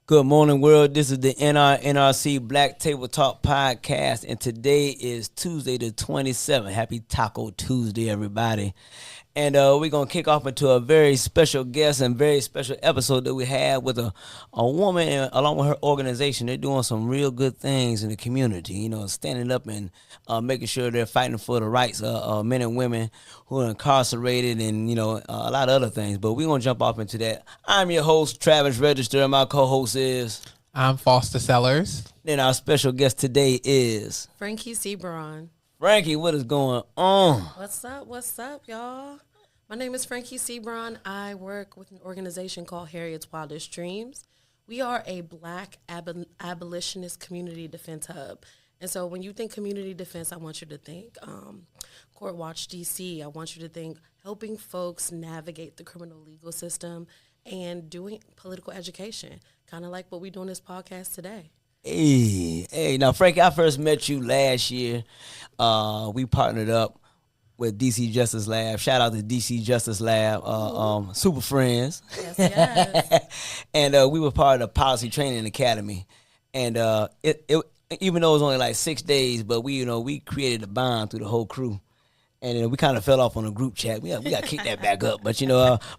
Good morning, world. This is the NRNRC Black Table Talk Podcast, and today is Tuesday the 27th. Happy Taco Tuesday, everybody. And we're going to kick off into a very special guest and very special episode that we have with a woman and along with her organization. They're doing some real good things in the community, standing up and making sure they're fighting for the rights of men and women who are incarcerated and, a lot of other things. But we're going to jump off into that. I'm your host, Travis Register, and my co-host is... I'm Foster Sellers. Then our special guest today is... Frankie Seabron. Frankie, what is going on? What's up, y'all? My name is Frankie Seabron. I work with an organization called Harriet's Wildest Dreams. We are a Black abolitionist community defense hub. And so when you think community defense, I want you to think Court Watch DC. I want you to think helping folks navigate the criminal legal system and doing political education, kind of like what we do in this podcast today. Hey, now, Frankie, I first met you last year. We partnered up with DC Justice Lab. Shout out to DC Justice Lab, super friends. Yes. And we were part of the Policy Training Academy. And it even though it was only like 6 days, but we created a bond through the whole crew. And then we kind of fell off on a group chat. We got to kick that back up, but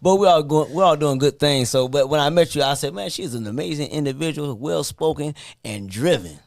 but we're all doing good things. So, but when I met you, I said, man, she's an amazing individual, well spoken and driven.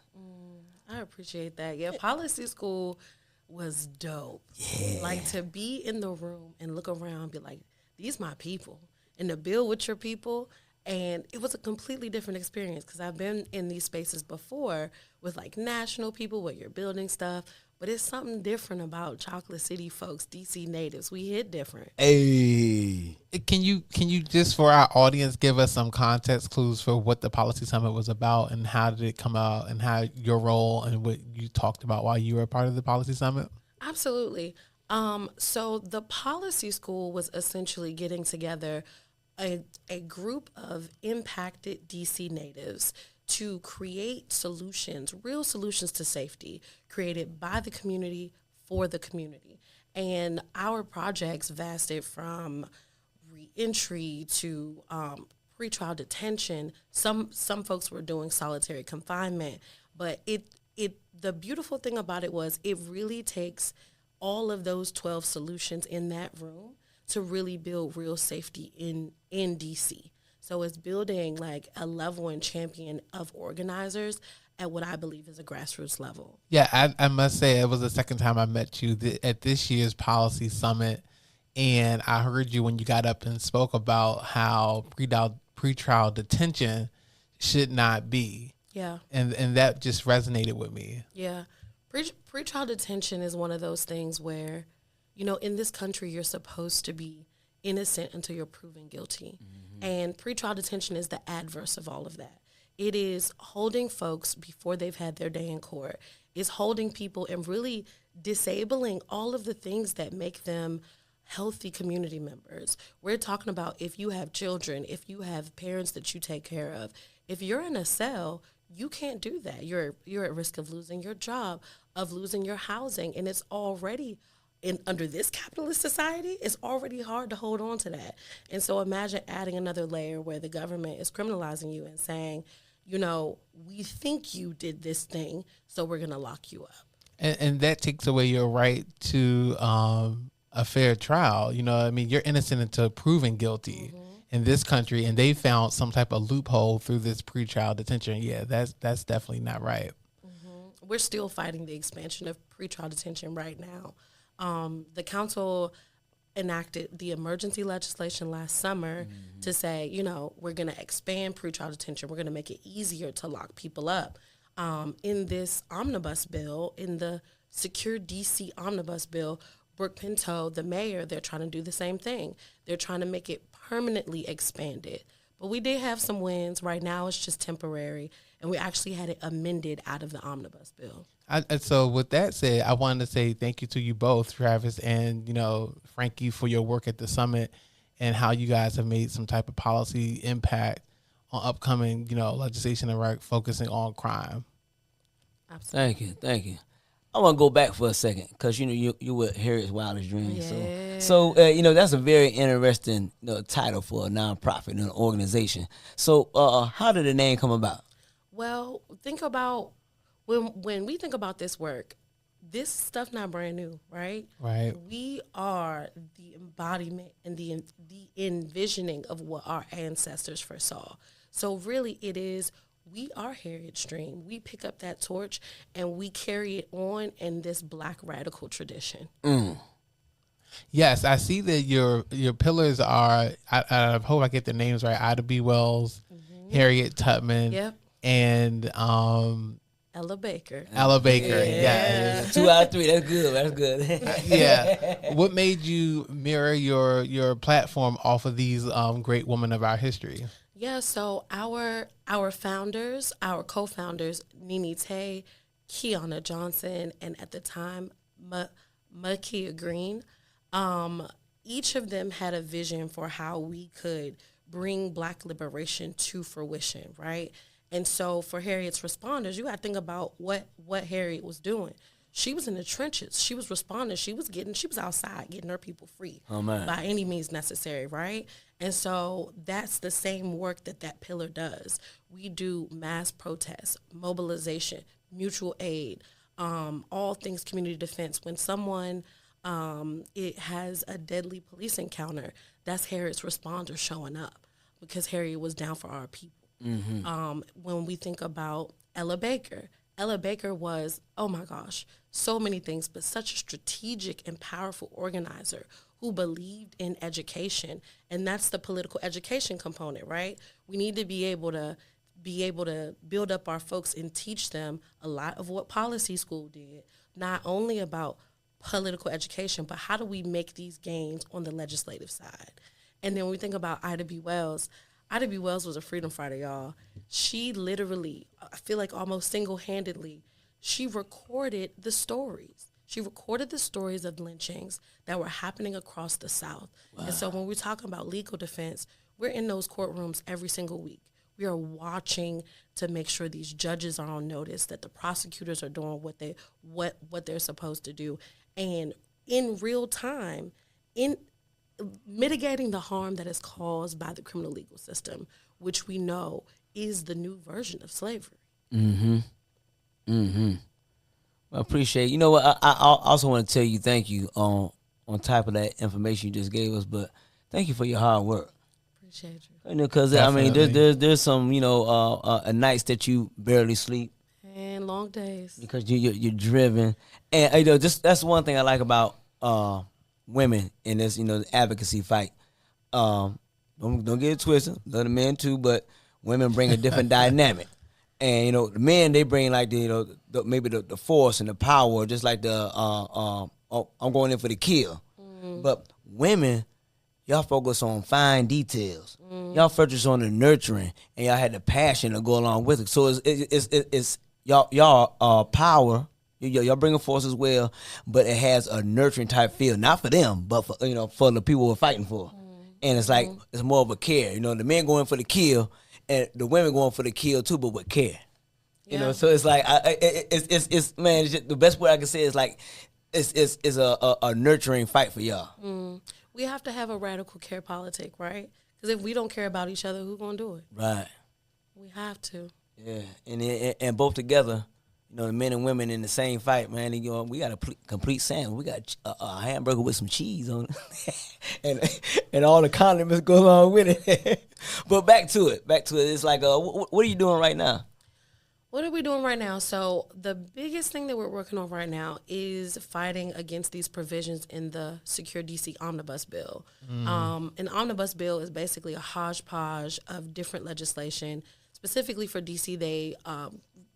I appreciate that. Yeah, policy school was dope. Yeah. Like to be in the room and look around, be like, these my people, and to build with your people. And it was a completely different experience because I've been in these spaces before with like national people where you're building stuff, but it's something different about Chocolate City folks, DC natives. We hit different. Hey. Can you just for our audience give us some context clues for what the Policy Summit was about and how did it come out and how your role and what you talked about while you were a part of the Policy Summit? Absolutely. So the Policy School was essentially getting together a group of impacted DC natives to create solutions, real solutions to safety, created by the community for the community. And our projects vasted from reentry to pretrial detention. Some folks were doing solitary confinement, but the beautiful thing about it was it really takes all of those 12 solutions in that room to really build real safety in DC. So it's building like a level and champion of organizers at what I believe is a grassroots level. Yeah, I must say it was the second time I met you at this year's Policy Summit, and I heard you when you got up and spoke about how pretrial detention should not be. Yeah. And that just resonated with me. Yeah. Pretrial detention is one of those things where, in this country, you're supposed to be innocent until you're proven guilty. Mm-hmm. And pretrial detention is the adverse of all of that. It is holding folks before they've had their day in court. It's holding people and really disabling all of the things that make them healthy community members. We're talking about if you have children, if you have parents that you take care of. If you're in a cell, you can't do that. You're at risk of losing your job, of losing your housing, and it's already under this capitalist society, it's already hard to hold on to that. And so imagine adding another layer where the government is criminalizing you and saying, we think you did this thing, so we're going to lock you up. And that takes away your right to a fair trial. You're innocent until proven guilty in this country, and they found some type of loophole through this pretrial detention. Yeah, that's definitely not right. Mm-hmm. We're still fighting the expansion of pretrial detention right now. The council enacted the emergency legislation last summer to say, we're going to expand pretrial detention. We're going to make it easier to lock people up. In this omnibus bill, in the Secure DC omnibus bill, Brooke Pinto, the mayor, they're trying to do the same thing. They're trying to make it permanently expanded. But we did have some wins. Right now it's just temporary. And we actually had it amended out of the omnibus bill. So with that said, I wanted to say thank you to you both, Travis and, Frankie, for your work at the summit and how you guys have made some type of policy impact on upcoming, legislation and focusing on crime. Absolutely. Thank you. I want to go back for a second because you were Harriet's Wildest Dreams. Yeah. So that's a very interesting title for a nonprofit and an organization. So how did the name come about? Well, think about when we think about this work, this stuff not brand new, right? Right. We are the embodiment and the envisioning of what our ancestors foresaw. So really it is, we are Harriet's Dream. We pick up that torch and we carry it on in this Black radical tradition. Yes, I see that your pillars are, I hope I get the names right, Ida B. Wells, Harriet Tubman, Yep. and Ella Baker. Ella Baker. Yeah. 2 out of 3. That's good. That's good. Yeah. What made you mirror your platform off of these great women of our history? Yeah, so our founders, our co-founders, Nene Tay, Kiana Johnson, and at the time, Makia Green, each of them had a vision for how we could bring Black liberation to fruition, right? And so for Harriet's responders, you got to think about what Harriet was doing. She was in the trenches. She was responding. She was outside getting her people free by any means necessary, right? And so that's the same work that pillar does. We do mass protests, mobilization, mutual aid, all things community defense. When someone it has a deadly police encounter, that's Harriet's responders showing up because Harriet was down for our people. When we think about Ella Baker was, oh my gosh, so many things, but such a strategic and powerful organizer who believed in education. And that's the political education component, right? We need to be able to build up our folks and teach them a lot of what policy school did, not only about political education, but how do we make these gains on the legislative side? And then when we think about Ida B. Wells was a freedom fighter, y'all. She literally, I feel like almost single-handedly, she recorded the stories. She recorded the stories of lynchings that were happening across the South. Wow. And so when we're talking about legal defense, we're in those courtrooms every single week. We are watching to make sure these judges are on notice, that the prosecutors are doing what they're supposed to do. And in real time, in mitigating the harm that is caused by the criminal legal system, which we know is the new version of slavery. I appreciate it. You know what? I also want to tell you thank you on top of that information you just gave us, but thank you for your hard work. Appreciate you. Because I mean, there's some nights that you barely sleep and long days because you're driven, and that's one thing I like about women in this advocacy fight. Don't get it twisted. Love the men too, but women bring a different dynamic. And the men, they bring like maybe the force and the power, just like I'm going in for the kill. But women, y'all focus on fine details. Y'all focus on the nurturing, and y'all had the passion to go along with it. So it's y'all power. Y'all bring a force as well, but it has a nurturing type feel, not for them, but for for the people we're fighting for. And it's like it's more of a care. The men going for the kill, and the women going for the kill too, but with care. So it's like it's man. It's just, the best way I can say is like it's a nurturing fight for y'all. We have to have a radical care politic, right? Because if we don't care about each other, who's gonna do it? Right. We have to. Yeah, and both together. The men and women in the same fight, man. We got a complete sandwich. We got a hamburger with some cheese on it, and all the condiments go along with it. But back to it. It's like, what are you doing right now? What are we doing right now? So the biggest thing that we're working on right now is fighting against these provisions in the Secure DC Omnibus Bill. An Omnibus Bill is basically a hodgepodge of different legislation. Specifically for DC,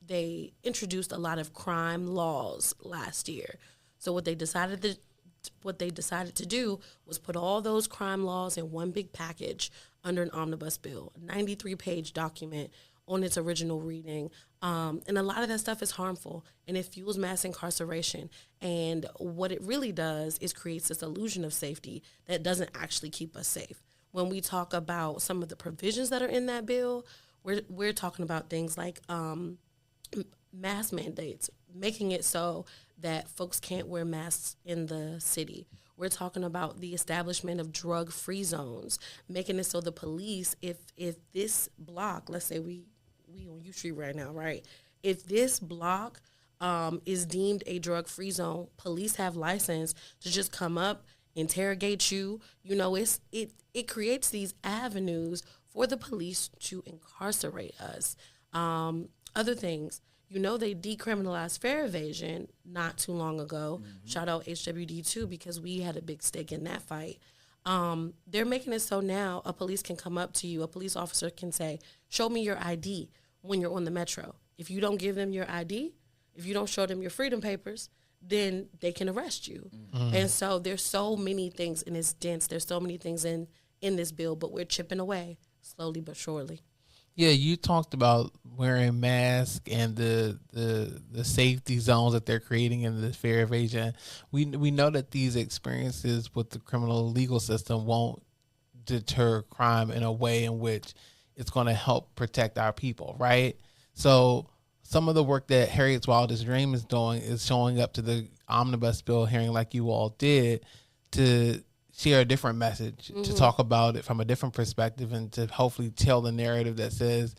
they introduced a lot of crime laws last year. So what they decided to do was put all those crime laws in one big package under an omnibus bill, a 93-page document on its original reading. And a lot of that stuff is harmful, and it fuels mass incarceration. And what it really does is creates this illusion of safety that doesn't actually keep us safe. When we talk about some of the provisions that are in that bill, we're talking about things like mask mandates, making it so that folks can't wear masks in the city. We're talking about the establishment of drug-free zones, making it so the police, if this block, let's say we on U Street right now, right? If this block is deemed a drug-free zone, police have license to just come up, interrogate you. You know, it creates these avenues for the police to incarcerate us. Other things, you know, they decriminalized fare evasion not too long ago. Mm-hmm. Shout out HWD2 because we had a big stake in that fight. They're making it so now a police can come up to you, a police officer can say, show me your ID when you're on the metro. If you don't give them your ID, if you don't show them your freedom papers, then they can arrest you. Mm-hmm. And so there's so many things, and it's dense. There's so many things in this bill, but we're chipping away slowly but surely. Yeah, you talked about wearing masks and the safety zones that they're creating in the fare evasion. We know that these experiences with the criminal legal system won't deter crime in a way in which it's going to help protect our people, right? So some of the work that Harriet's Wildest Dream is doing is showing up to the omnibus bill hearing like you all did to share a different message, mm-hmm. to talk about it from a different perspective and to hopefully tell the narrative that says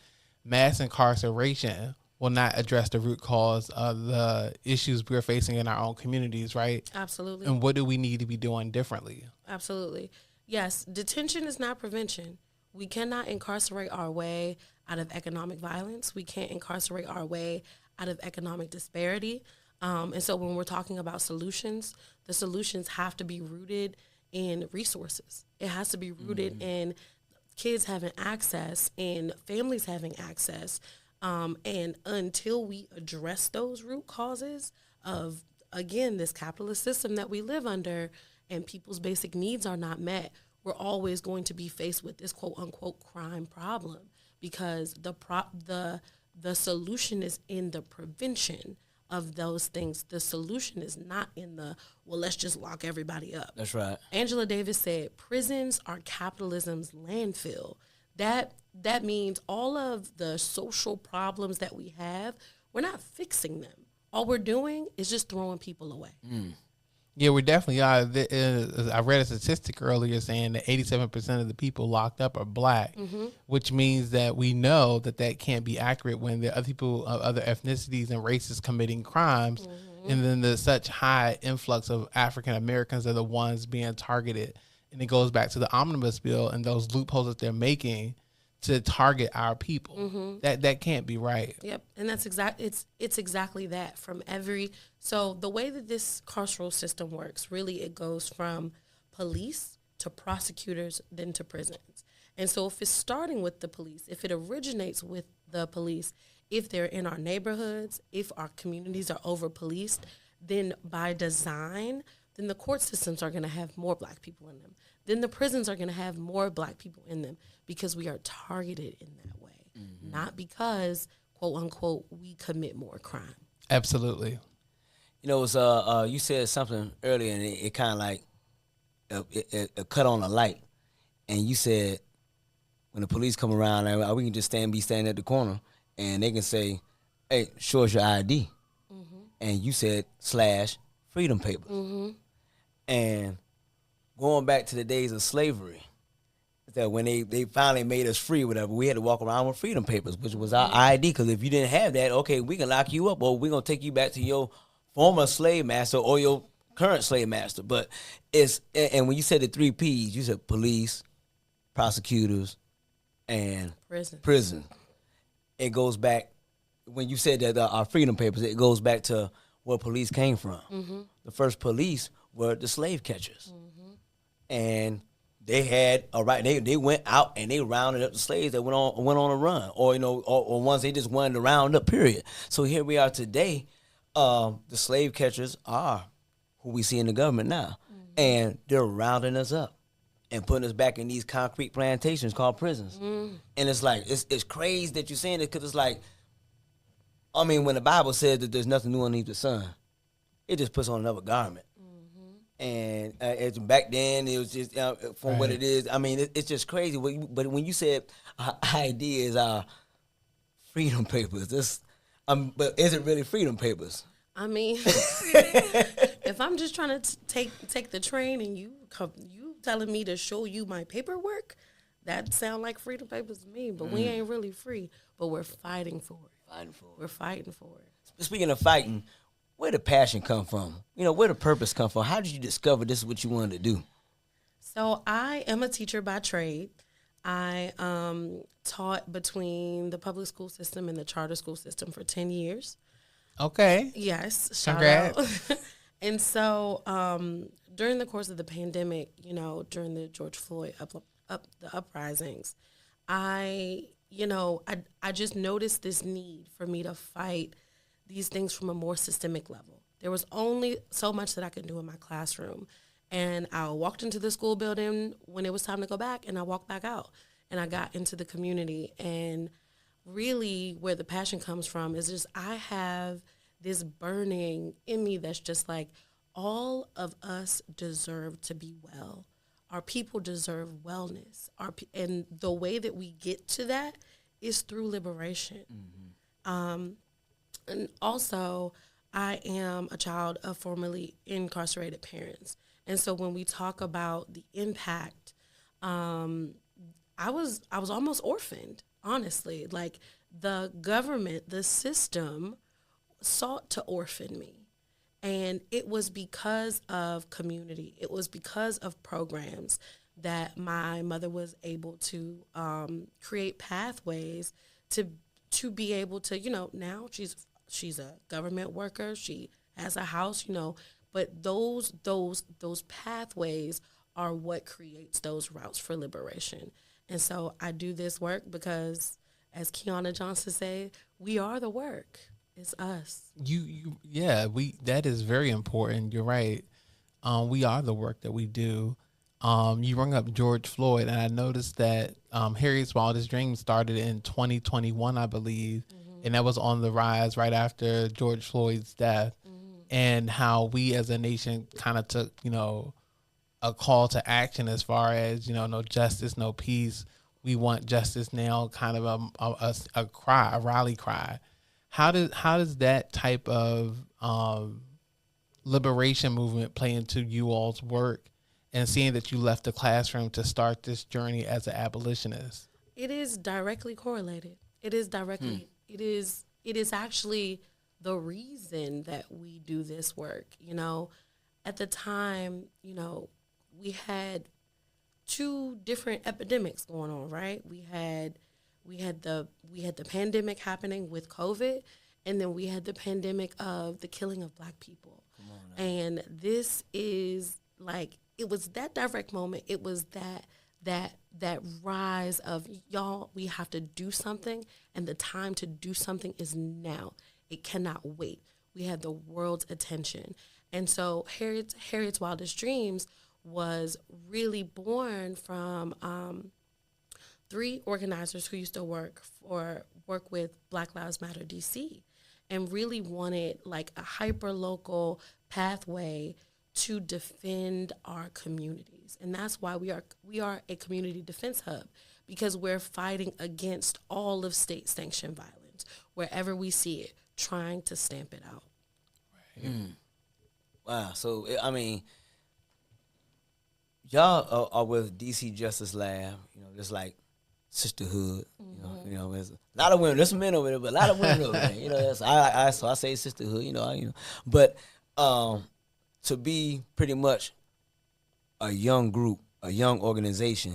mass incarceration will not address the root cause of the issues we're facing in our own communities, right? Absolutely. And what do we need to be doing differently? Absolutely. Yes, detention is not prevention. We cannot incarcerate our way out of economic violence. We can't incarcerate our way out of economic disparity. And so when we're talking about solutions, the solutions have to be rooted in resources. It has to be rooted mm-hmm. in kids having access and families having access. And until we address those root causes of, again, this capitalist system that we live under and people's basic needs are not met, we're always going to be faced with this quote unquote crime problem because the solution is in the prevention of those things. The solution is not in the, well, let's just lock everybody up. That's right. Angela Davis said, prisons are capitalism's landfill. That means all of the social problems that we have, we're not fixing them. All we're doing is just throwing people away. Mm. Yeah, we definitely are. I read a statistic earlier saying that 87% of the people locked up are black, mm-hmm. which means that we know that can't be accurate when there are other people of other ethnicities and races committing crimes, mm-hmm. and then there's such high influx of African Americans are the ones being targeted. And it goes back to the omnibus bill and those loopholes that they're making to target our people. Mm-hmm. That can't be right. Yep, and that's it's exactly that. So the way that this carceral system works, really, it goes from police to prosecutors, then to prisons. And so if it's starting with the police, if it originates with the police, if they're in our neighborhoods, if our communities are over-policed, then by design, then the court systems are going to have more black people in them. Then the prisons are going to have more black people in them because we are targeted in that way, mm-hmm. not because, quote unquote, we commit more crime. Absolutely. You know, it's you said something earlier, and it kind of like it cut on a light. And you said when the police come around, we can just be standing at the corner, and they can say, "Hey, show us your ID," mm-hmm. and you said / freedom papers, mm-hmm. and going back to the days of slavery, that when they finally made us free, whatever, we had to walk around with freedom papers, which was our ID. Because if you didn't have that, okay, we can lock you up, or we're gonna take you back to your former slave master or your current slave master. But and when you said the 3 Ps, you said police, prosecutors, and prison. It goes back when you said that our freedom papers. It goes back to where police came from. Mm-hmm. The first police were the slave catchers. Mm-hmm. And they had they went out and they rounded up the slaves that went on a run, or or ones they just wanted to round up. Period. So here we are today. The slave catchers are who we see in the government now, mm-hmm. and they're rounding us up and putting us back in these concrete plantations called prisons. Mm-hmm. And it's like it's crazy that you're saying it because it's like, I mean, when the Bible says that there's nothing new underneath the sun, it just puts on another garment. And it's back then, it was just from right. what it is. I mean, it's just crazy. But when you said our idea is our freedom papers, but is it really freedom papers? I mean, if I'm just trying to take the train and you telling me to show you my paperwork, that sound like freedom papers to me. But we ain't really free. But we're fighting for it. We're fighting for it. Speaking of fighting, where did passion come from? Where did purpose come from? How did you discover this is what you wanted to do? So I am a teacher by trade. I taught between the public school system and the charter school system for 10 years. Okay. Yes. Congrats. Shout out. And so during the course of the pandemic, during the George Floyd the uprisings, I just noticed this need for me to fight these things from a more systemic level. There was only so much that I could do in my classroom. And I walked into the school building when it was time to go back, and I walked back out. And I got into the community. And really where the passion comes from is just I have this burning in me that's just like, all of us deserve to be well. Our people deserve wellness. And the way that we get to that is through liberation. Mm-hmm. And also, I am a child of formerly incarcerated parents. And so when we talk about the impact, I was almost orphaned, honestly. Like the government, the system sought to orphan me. And it was because of community. It was because of programs that my mother was able to create pathways to be able to, now she's a government worker. She has a house, but those pathways are what creates those routes for liberation. And so I do this work because, as Kiana Johnson said, we are the work. It's us. That is very important. You're right. We are the work that we do. You bring up George Floyd, and I noticed that Harriet's Wildest Dreams started in 2021, I believe, and that was on the rise right after George Floyd's death, and how we as a nation kind of took, a call to action as far as, no justice, no peace. We want justice now, kind of a cry, a rally cry. How does that type of liberation movement play into you all's work, and seeing that you left the classroom to start this journey as an abolitionist? It is directly correlated. It is directly. It is actually the reason that we do this work. At the time, we had two different epidemics going on, right? We had the pandemic happening with COVID, and then we had the pandemic of the killing of Black people. And this is like, it was that direct moment. It was that rise of, y'all, we have to do something, and the time to do something is now. It cannot wait. We had the world's attention. And so Harriet's Wildest Dreams was really born from three organizers who used to work with Black Lives Matter DC, and really wanted like a hyper-local pathway to defend our communities. And that's why we are a community defense hub, because we're fighting against all of state-sanctioned violence, wherever we see it, trying to stamp it out. Right. Wow. So, I mean, y'all are with DC Justice Lab, just like sisterhood. There's a lot of women. There's some men over there, but a lot of women over there. So I say sisterhood. But to be pretty much a young group, a young organization,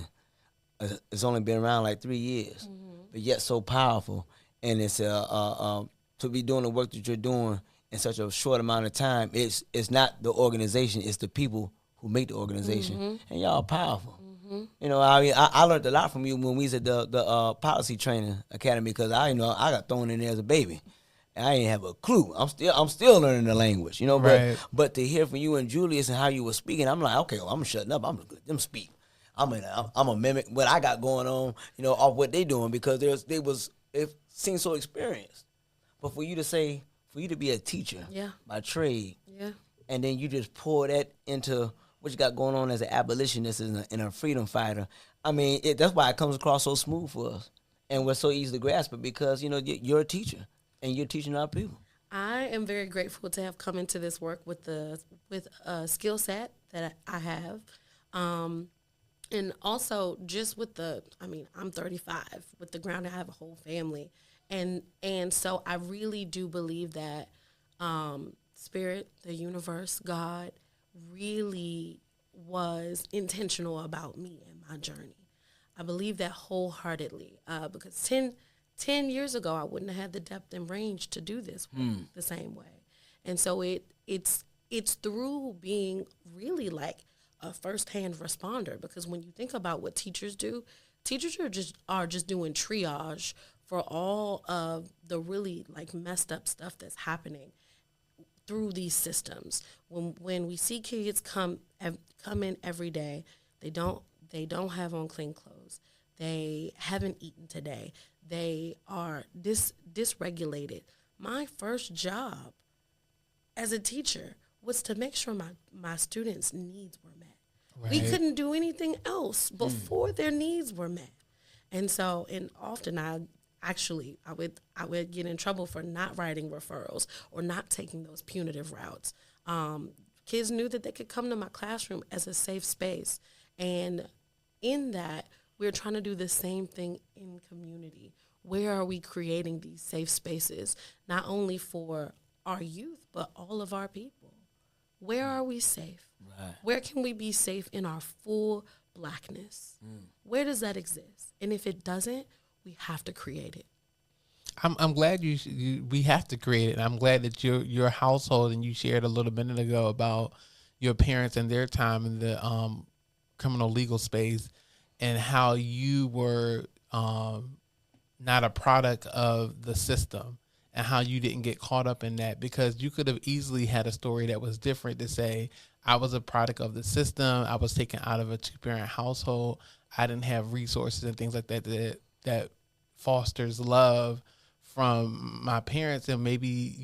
it's only been around like 3 years, but yet so powerful, and it's to be doing the work that you're doing in such a short amount of time. It's not the organization; it's the people who make the organization, and y'all are powerful. I learned a lot from you when we was at the policy training academy, because I got thrown in there as a baby, and I didn't have a clue. I'm still learning the language, Right. But to hear from you and Julius and how you were speaking, I'm like, okay, well, I'm shutting up. I'm gonna let them speak. I'm a mimic what I got going on, off what they doing, because it seems so experienced. But for you to be a teacher by trade, and then you just pour that into what you got going on as an abolitionist and a freedom fighter. I mean, that's why it comes across so smooth for us, and we're so easy to grasp it, because you're a teacher and you're teaching our people. I am very grateful to have come into this work with a skill set that I have. And also just with I'm 35, with the ground, I have a whole family. And so I really do believe that Spirit, the universe, God, really was intentional about me and my journey. I believe that wholeheartedly because 10 years ago, I wouldn't have had the depth and range to do this the same way. And so it's through being really like a firsthand responder, because when you think about what teachers do, teachers are just doing triage for all of the really like messed up stuff that's happening through these systems. When we see kids come in every day, they don't have on clean clothes. They haven't eaten today. They are dysregulated. My first job as a teacher was to make sure my students' needs were met. Right. We couldn't do anything else before their needs were met. And so, and often I would get in trouble for not writing referrals or not taking those punitive routes. Kids knew that they could come to my classroom as a safe space. And in that, we're trying to do the same thing in community. Where are we creating these safe spaces, not only for our youth, but all of our people? Where are we safe? Right. Where can we be safe in our full Blackness? Where does that exist? And if it doesn't, we have to create it. I'm glad we have to create it. And I'm glad that your household, and you shared a little minute ago about your parents and their time in the criminal legal space, and how you were not a product of the system, and how you didn't get caught up in that, because you could have easily had a story that was different to say, I was a product of the system. I was taken out of a two-parent household. I didn't have resources and things like that fosters love from my parents, and maybe,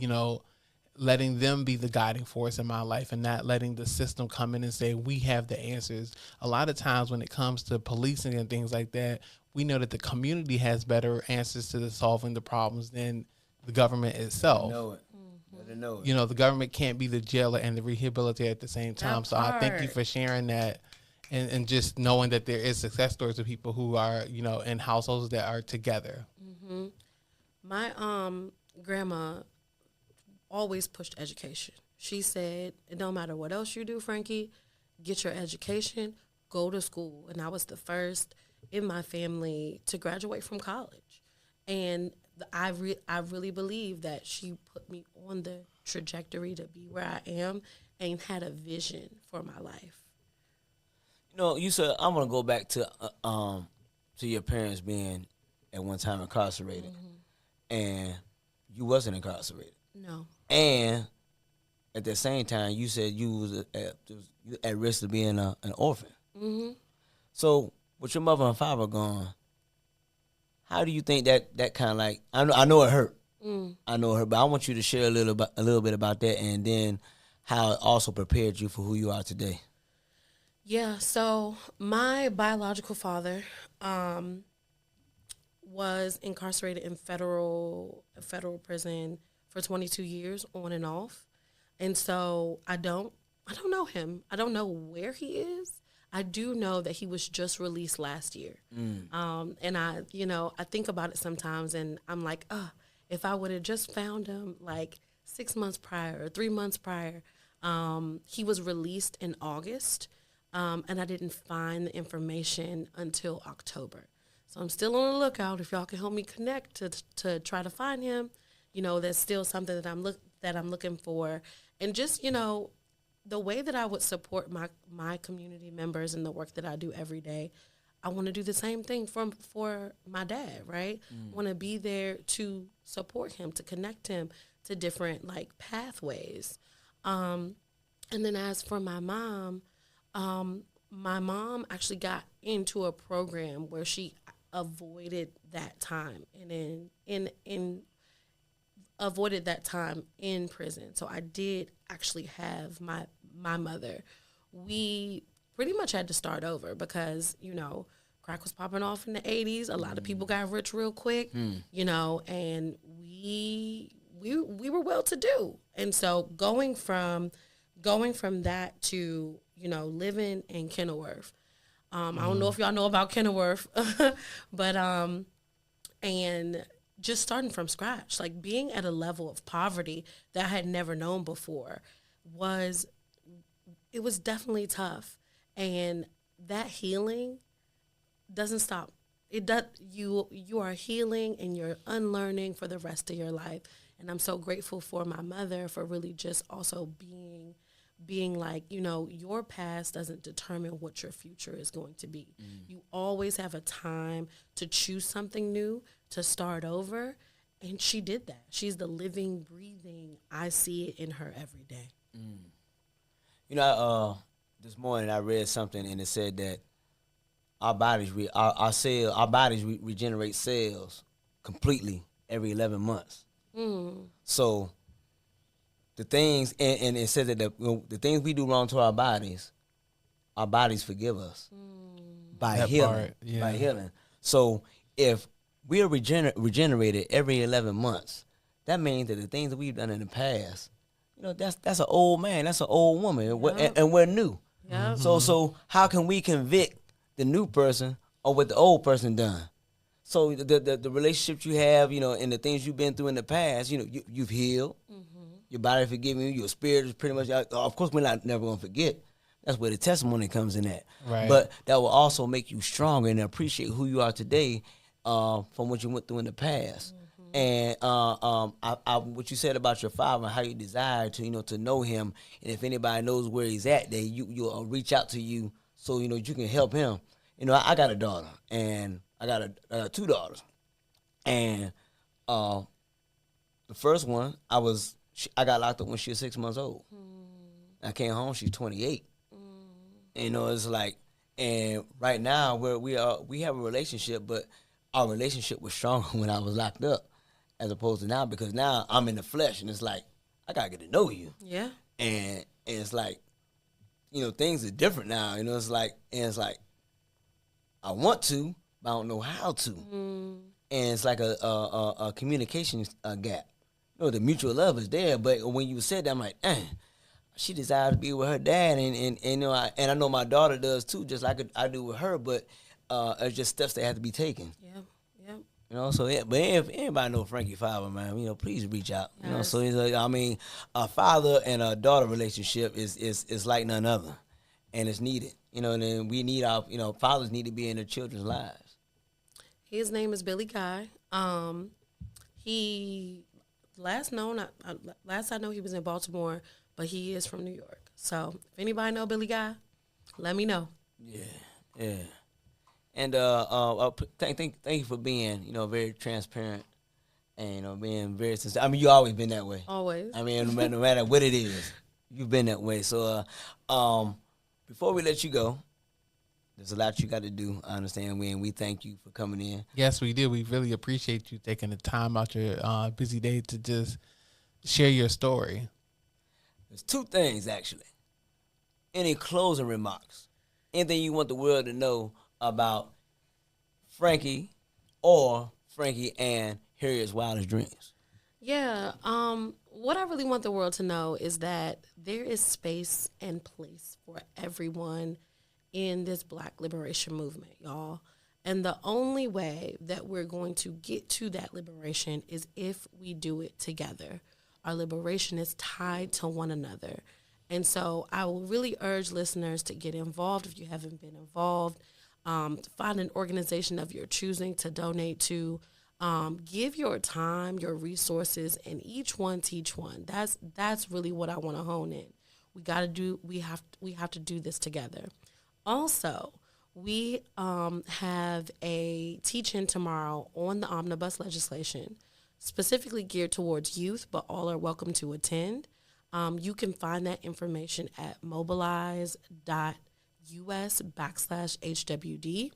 letting them be the guiding force in my life and not letting the system come in and say, we have the answers. A lot of times when it comes to policing and things like that, we know that the community has better answers to solving the problems than the government itself. Know it. The government can't be the jailer and the rehabilitator at the same time. So I thank you for sharing that, and just knowing that there is success stories of people who are, in households that are together. Mm-hmm. My grandma always pushed education. She said, it don't matter what else you do, Frankie, get your education, go to school. And I was the first in my family to graduate from college. And I really believe that she put me on the trajectory to be where I am and had a vision for my life. You said, I want to go back to your parents being at one time incarcerated, and you wasn't incarcerated. No. And at the same time, you said you was at risk of being an orphan. Mm-hmm. So with your mother and father gone, how do you think that kind of like, I know it hurt. I know it hurt, but I want you to share a little bit about that, and then how it also prepared you for who you are today. Yeah, so my biological father was incarcerated in federal prison for 22 years on and off. And so I don't know him. I don't know where he is. I do know that he was just released last year. And I think about it sometimes, and I'm like, if I would have just found him like 6 months prior or 3 months prior. He was released in August, and I didn't find the information until October. So I'm still on the lookout. If y'all can help me connect to try to find him, that's still something that I'm looking for. And just, the way that I would support my community members and the work that I do every day, I want to do the same thing for my dad, right? I want to be there to support him, to connect him to different pathways. And then as for my mom actually got into a program where she avoided that time and avoided that time in prison. So I did actually have my mother. We pretty much had to start over because, crack was popping off in the 80s. A lot of people got rich real quick, and we we were well to do. And so going from that to, living in Kenilworth. I don't know if y'all know about Kenilworth, but and just starting from scratch, like being at a level of poverty that I had never known before was definitely tough. And that healing doesn't stop. It does. You are healing and you're unlearning for the rest of your life. And I'm so grateful for my mother for really just also being like, your past doesn't determine what your future is going to be. You always have a time to choose something new, to start over. And she did that. She's the living, breathing. I see it in her every day. This morning I read something and it said that our bodies regenerate cells completely every 11 months. So the things, and it says that the things we do wrong to our bodies forgive us by That healing. part, yeah. By healing. So if we are regenerated every 11 months, that means that the things that we've done in the past, that's an old man, that's an old woman, and we're new. Yeah. So how can we convict the new person of what the old person done? So the relationships you have, and the things you've been through in the past, you've healed. Your body forgiving you. Your spirit is pretty much out. Of course, we're never going to forget. That's where the testimony comes in at. Right. But that will also make you stronger and appreciate who you are today from what you went through in the past. And what you said about your father and how you desire to know him, and if anybody knows where he's at, then you'll reach out to you so you can help him. I got a daughter, and I got two daughters, and the first one I got locked up when she was 6 months old. I came home, she's 28. It's like, and right now we have a relationship, but our relationship was stronger when I was locked up, as opposed to now, because now I'm in the flesh, and it's like I gotta get to know you. Yeah. And it's like, things are different now. It's like I want to, but I don't know how to. And it's like a communication gap. The mutual love is there, but when you said that, I'm like, she desires to be with her dad, and I know my daughter does too, just like I do with her. But it's just steps that have to be taken. Yeah. So yeah, but if anybody know Frankie father, man, please reach out. Yes. So it's like, a father and a daughter relationship is like none other, and it's needed. And then we need our fathers need to be in their children's lives. His name is Billy Guy. He last I know he was in Baltimore, but he is from New York. So if anybody know Billy Guy, let me know. Yeah. And thank you for being very transparent and being very sincere. You always been that way. Always. No matter what it is, you've been that way. So before we let you go, there's a lot you got to do. I understand, and we thank you for coming in. Yes, we do. We really appreciate you taking the time out your busy day to just share your story. There's two things, actually. Any closing remarks? Anything you want the world to know about Frankie and Harriet's wildest dreams? Yeah. What I really want the world to know is that there is space and place for everyone in this Black liberation movement, y'all. And the only way that we're going to get to that liberation is if we do it together. Our liberation is tied to one another. And so I will really urge listeners to get involved if you haven't been involved. Find an organization of your choosing to donate to. Give your time, your resources, and each one teach one. That's really what I want to hone in. We have to do this together. Also, we have a teach-in tomorrow on the omnibus legislation, specifically geared towards youth, but all are welcome to attend. You can find that information at mobilize.us/HWD.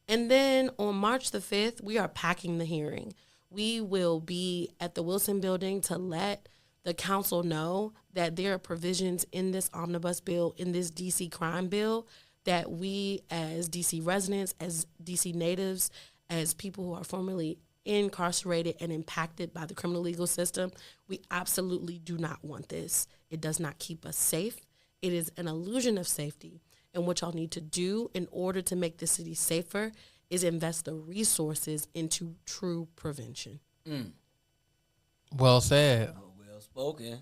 And then on March the 5th, we are packing the hearing. We will be at the Wilson Building to let the council know that there are provisions in this omnibus bill, in this D.C. crime bill, that we as D.C. residents, as D.C. natives, as people who are formerly incarcerated and impacted by the criminal legal system. We absolutely do not want this. It does not keep us safe. It is an illusion of safety. And what y'all need to do in order to make the city safer is invest the resources into true prevention. Well said. Well spoken.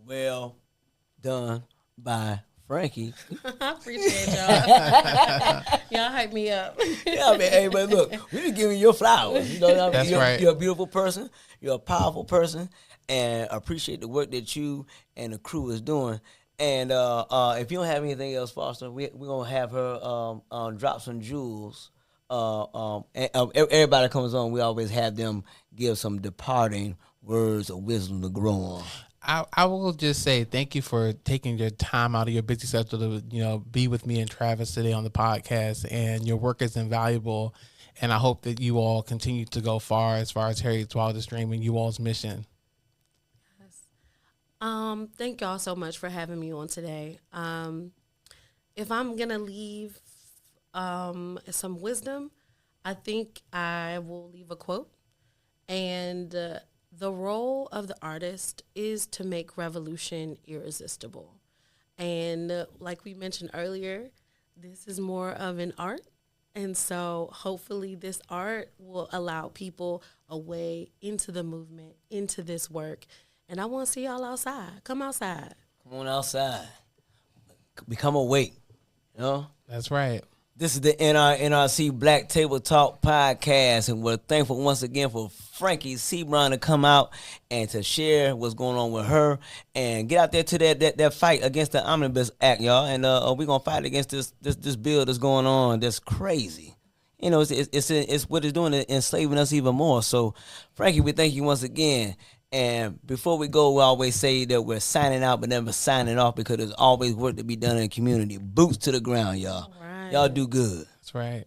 Well done by Frankie. I appreciate y'all. Y'all hype me up. Yeah, I mean, hey, but look, we just giving you your flowers. You know what I mean? That's right. You're a beautiful person. You're a powerful person, and appreciate the work that you and the crew is doing. And if you don't have anything else, Foster, we're gonna have her drop some jewels. Everybody that comes on, we always have them give some departing words of wisdom to grow on. I will just say thank you for taking your time out of your busy schedule to be with me and Travis today on the podcast. And your work is invaluable. And I hope that you all continue to go far as Harriet's Wildest Dream and you all's mission. Thank y'all so much for having me on today. If I'm gonna leave some wisdom, I think I will leave a quote. And the role of the artist is to make revolution irresistible. And like we mentioned earlier, this is more of an art. And so hopefully this art will allow people a way into the movement, into this work. And I want to see y'all outside. Come outside. Come on outside. Become awake. You know? That's right. This is the NRC Black Table Talk podcast, and we're thankful once again for Frankie Seabron to come out and to share what's going on with her and get out there to that fight against the Omnibus Act, y'all. And we're gonna fight against this bill that's going on that's crazy. You know, it's what it's doing, enslaving us even more. So, Frankie, we thank you once again. And before we go, we always say that we're signing out but never signing off because there's always work to be done in the community. Boots to the ground, y'all. All right. Y'all do good. That's right.